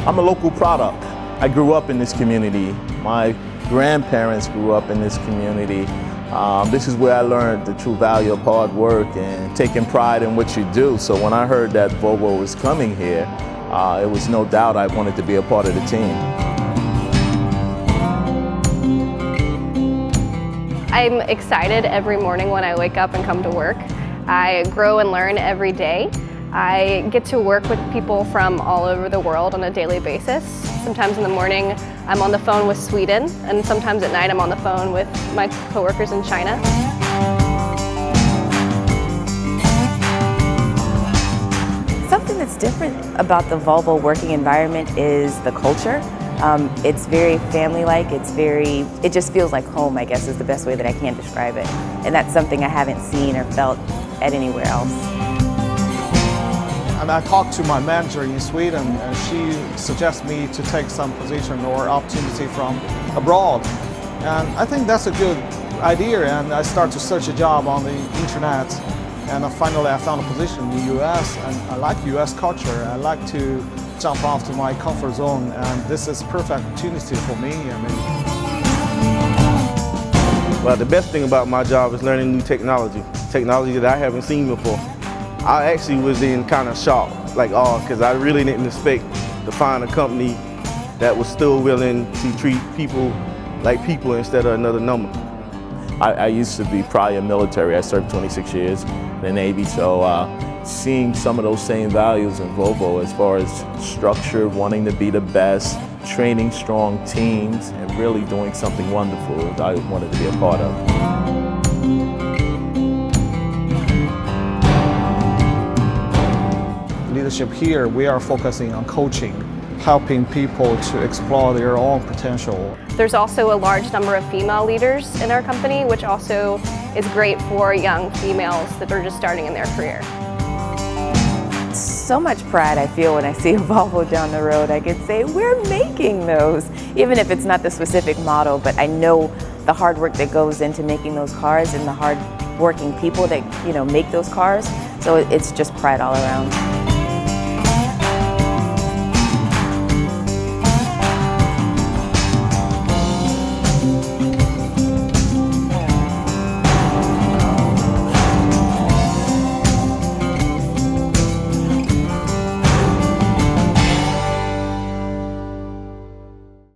I'm a local product. I grew up in this community. My grandparents grew up in this community. This is where I learned the true value of hard work and taking pride in what you do. So when I heard that Volvo was coming here, it was no doubt I wanted to be a part of the team. I'm excited every morning when I wake up and come to work. I grow and learn every day. I get to work with people from all over the world on a daily basis. Sometimes in the morning I'm on the phone with Sweden, and sometimes at night I'm on the phone with my coworkers in China. Something that's different about the Volvo working environment is the culture. It's very family-like, it just feels like home, I guess is the best way that I can describe it. And that's something I haven't seen or felt at anywhere else. And I talked to my manager in Sweden, and she suggests me to take some position or opportunity from abroad. And I think that's a good idea, and I start to search a job on the internet. And finally I found a position in the US, and I like US culture. I like to jump off to my comfort zone, and this is a perfect opportunity for me. Well, the best thing about my job is learning new technology that I haven't seen before. I actually was in kind of shock, because I really didn't expect to find a company that was still willing to treat people like people instead of another number. I used to be prior military. I served 26 years in the Navy, so seeing some of those same values in Volvo as far as structure, wanting to be the best, training strong teams, and really doing something wonderful I wanted to be a part of. Leadership here, we are focusing on coaching, helping people to explore their own potential. There's also a large number of female leaders in our company, which also is great for young females that are just starting in their career. So much pride I feel when I see a Volvo down the road. I could say, we're making those, even if it's not the specific model, but I know the hard work that goes into making those cars and the hard working people that make those cars. So it's just pride all around.